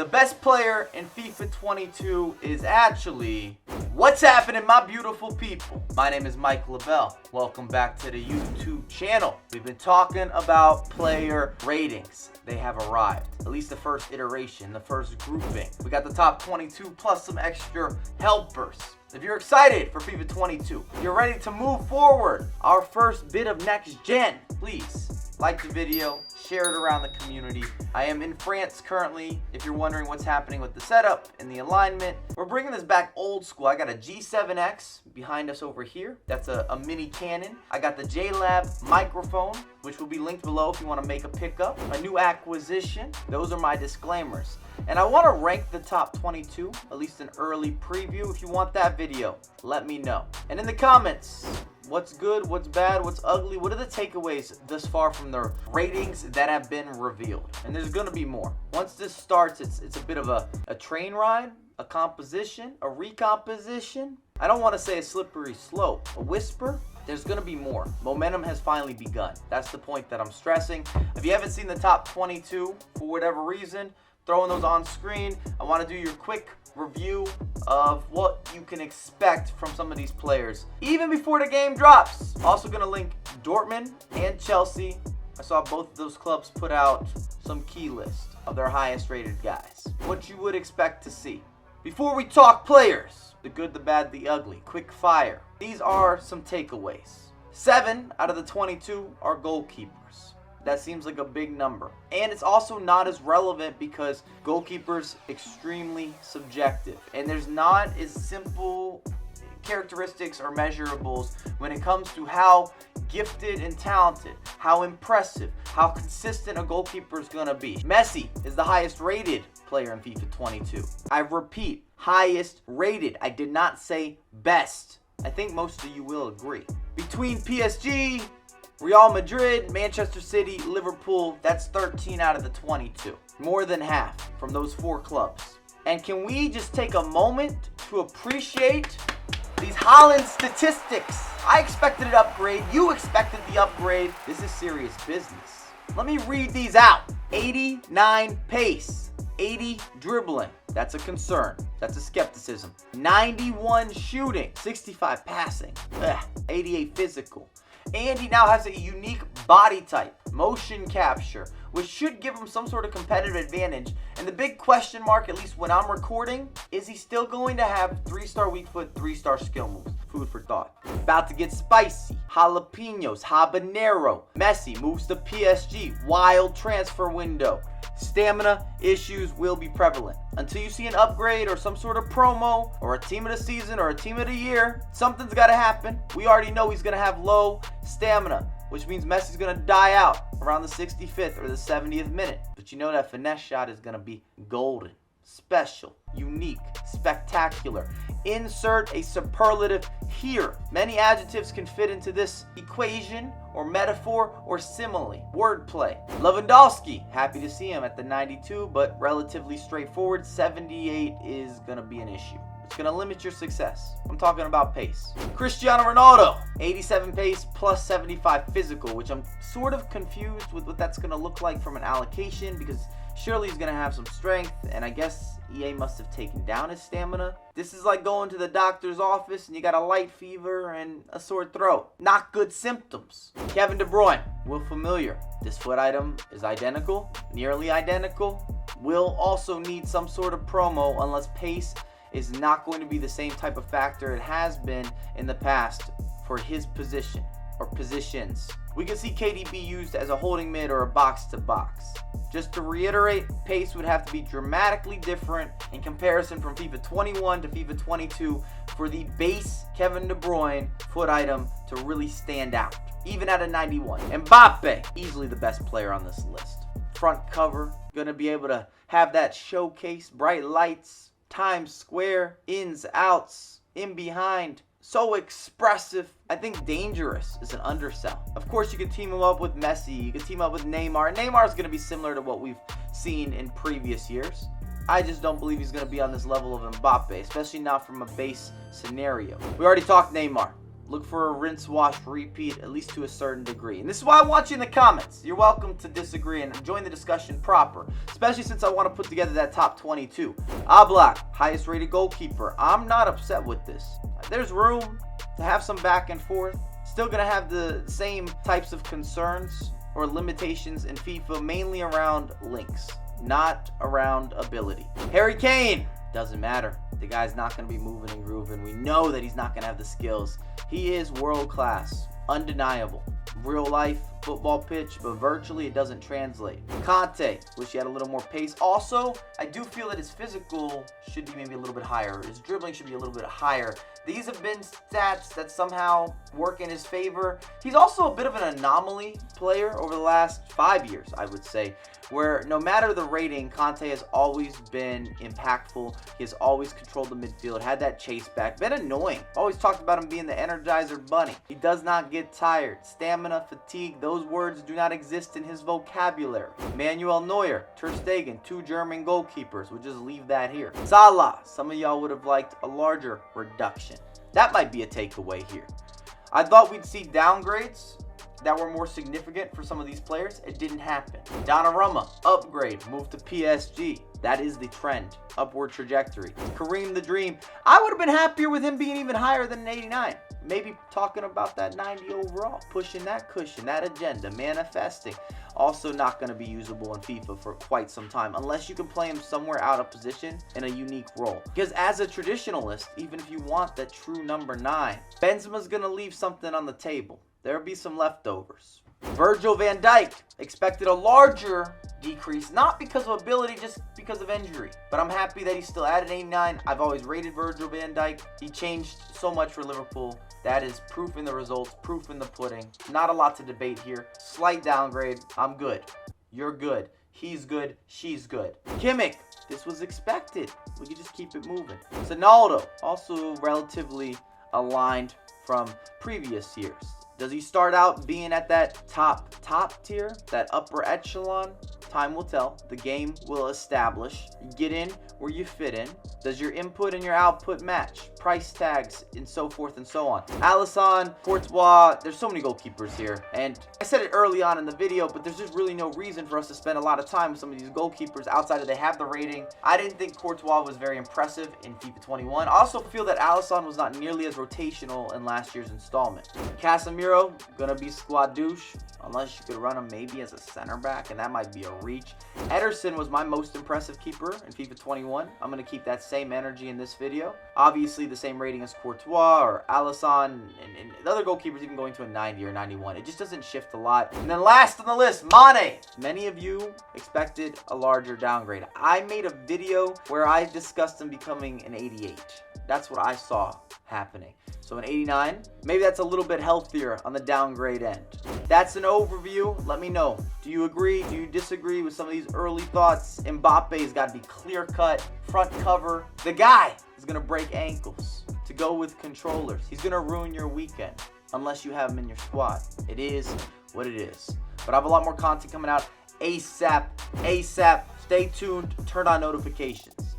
best player in FIFA 22 is actually... What's happening, my beautiful people? My name is LaBelle. Welcome back to the YouTube channel. We've been talking about player ratings. They have arrived. At least the first iteration, the first grouping. We got the top 22 plus some extra helpers. If you're excited for FIFA 22, you're ready to move forward, our first bit of next gen, please like the video, share it around the community. I am in France currently, if you're wondering what's happening with the setup and the alignment. We're bringing this back old school. I got a G7X behind us over here. That's a mini Canon. I got the JLab microphone, which will be linked below if you want to make a pickup. A new acquisition. Those are my disclaimers. And I want to rank the top 22, at least an early preview. If you want that video, let me know. And in the comments, what's good, what's bad, what's ugly, what are the takeaways thus far from the ratings that have been revealed? And there's gonna be more. Once this starts, it's a bit of a train ride, a composition, a recomposition. I don't want to say a slippery slope, a whisper. There's gonna be more. Momentum has finally begun. That's the point that I'm stressing. If you haven't seen the top 22 for whatever reason, throwing those on screen. I want to do your quick review of what you can expect from some of these players even before the game drops. Also going to link Dortmund and Chelsea. I saw both of those clubs put out some key list of their highest rated guys. What you would expect to see. Before we talk players, the good, the bad, the ugly, quick fire. These are some takeaways. 7 out of the 22 are goalkeepers. That seems like a big number. And it's also not as relevant because goalkeepers extremely subjective. And there's not as simple characteristics or measurables when it comes to how gifted and talented, how impressive, how consistent a goalkeeper is going to be. Messi is the highest rated player in FIFA 22. I repeat, highest rated. I did not say best. I think most of you will agree. Between PSG, Real Madrid, Manchester City, Liverpool, that's 13 out of the 22. More than half from those 4 clubs. And can we just take a moment to appreciate these Haaland statistics? I expected an upgrade. You expected the upgrade. This is serious business. Let me read these out. 89 pace, 80 dribbling. That's a concern. That's a skepticism. 91 shooting, 65 passing, 88 physical. And he now has a unique body type, motion capture, which should give him some sort of competitive advantage. And the big question mark, at least when I'm recording, is he still going to have 3-star weak foot, 3-star skill moves? Food for thought. About to get spicy. Jalapenos, habanero. Messi moves to PSG. Wild transfer window. Stamina issues will be prevalent. Until you see an upgrade or some sort of promo or a team of the season or a team of the year, something's got to happen. We already know he's going to have low stamina, which means Messi's going to die out around the 65th or the 70th minute. But you know that finesse shot is going to be golden, special, unique, spectacular. Insert a superlative here. Many adjectives can fit into this equation or metaphor or simile. Wordplay. Lewandowski, happy to see him at the 92, but relatively straightforward. 78 is going to be an issue. It's going to limit your success. I'm talking about pace. Cristiano Ronaldo, 87 pace plus 75 physical, which I'm sort of confused with what that's going to look like from an allocation because surely he's going to have some strength, and I guess EA must have taken down his stamina. This is like going to the doctor's office and you got a light fever and a sore throat. Not good symptoms. Kevin De Bruyne, we're familiar. This foot item is identical, nearly identical. Will also need some sort of promo unless pace is not going to be the same type of factor it has been in the past for his position or positions. We can see KDB used as a holding mid or a box-to-box. Just to reiterate, pace would have to be dramatically different in comparison from FIFA 21 to FIFA 22 for the base Kevin De Bruyne foot item to really stand out, even at a 91. Mbappe, easily the best player on this list. Front cover, gonna be able to have that showcase, bright lights, Times Square, ins, outs, in behind. So expressive. I think dangerous is an undersell. Of course, you could team him up with Messi. You could team up with Neymar. Neymar is going to be similar to what we've seen in previous years. I just don't believe he's going to be on this level of Mbappe, especially not from a base scenario. We already talked Neymar. Look for a rinse, wash, repeat, at least to a certain degree. And this is why I want you in the comments. You're welcome to disagree and join the discussion proper, especially since I want to put together that top 22. Oblak, highest rated goalkeeper. I'm not upset with this. There's room to have some back and forth. Still going to have the same types of concerns or limitations in FIFA, mainly around links, not around ability. Harry Kane, doesn't matter. The guy's not going to be moving and grooving. We know that he's not going to have the skills. He is world class, undeniable. Real life football pitch, but virtually it doesn't translate. Conte, wish he had a little more pace. Also, I do feel that his physical should be maybe a little bit higher. His dribbling should be a little bit higher. These have been stats that somehow work in his favor. He's also a bit of an anomaly player over the last 5 years, I would say, where no matter the rating, Conte has always been impactful. He has always controlled the midfield, had that chase back, been annoying. Always talked about him being the Energizer Bunny. He does not get tired. Stamina, fatigue, those words do not exist in his vocabulary. Manuel Neuer, Ter Stegen, 2 German goalkeepers. We'll just leave that here. Salah, some of y'all would have liked a larger reduction. That might be a takeaway here. I thought we'd see downgrades that were more significant for some of these players. It didn't happen. Donnarumma, upgrade, move to PSG. That is the trend, upward trajectory. Kareem the Dream, I would have been happier with him being even higher than an 89. Maybe talking about that 90 overall, pushing that cushion, that agenda, manifesting. Also not going to be usable in FIFA for quite some time unless you can play him somewhere out of position in a unique role. Because as a traditionalist, even if you want that true number 9, Benzema's going to leave something on the table. There'll be some leftovers. Virgil van Dijk, expected a larger decrease, not because of ability, just because of injury. But I'm happy that he's still at an 89. I've always rated Virgil van Dijk. He changed so much for Liverpool. That is proof in the results, proof in the pudding. Not a lot to debate here. Slight downgrade. I'm good. You're good. He's good. She's good. Kimmich, this was expected. We could just keep it moving. Ronaldo, also relatively aligned from previous years. Does he start out being at that top tier, that upper echelon? Time will tell. The game will establish. You get in where you fit in. Does your input and your output match? Price tags and so forth and so on. Alisson, Courtois, there's so many goalkeepers here. And I said it early on in the video, but there's just really no reason for us to spend a lot of time with some of these goalkeepers outside of they have the rating. I didn't think Courtois was very impressive in FIFA 21. I also feel that Alisson was not nearly as rotational in last year's installment. Casemiro, gonna be squad douche, unless you could run him maybe as a center back, and that might be a reach. Ederson was my most impressive keeper in FIFA 21. I'm going to keep that same energy in this video. Obviously, the same rating as Courtois or Alisson, and the other goalkeepers even going to a 90 or 91. It just doesn't shift a lot. And then last on the list, Mane. Many of you expected a larger downgrade. I made a video where I discussed him becoming an 88. That's what I saw happening. So an 89, maybe that's a little bit healthier on the downgrade end. That's an overview. Let me know. Do you agree? Do you disagree with some of these early thoughts? Mbappe's got to be clear-cut, front cover. The guy is going to break ankles to go with controllers. He's going to ruin your weekend unless you have him in your squad. It is what it is. But I have a lot more content coming out ASAP. Stay tuned. Turn on notifications.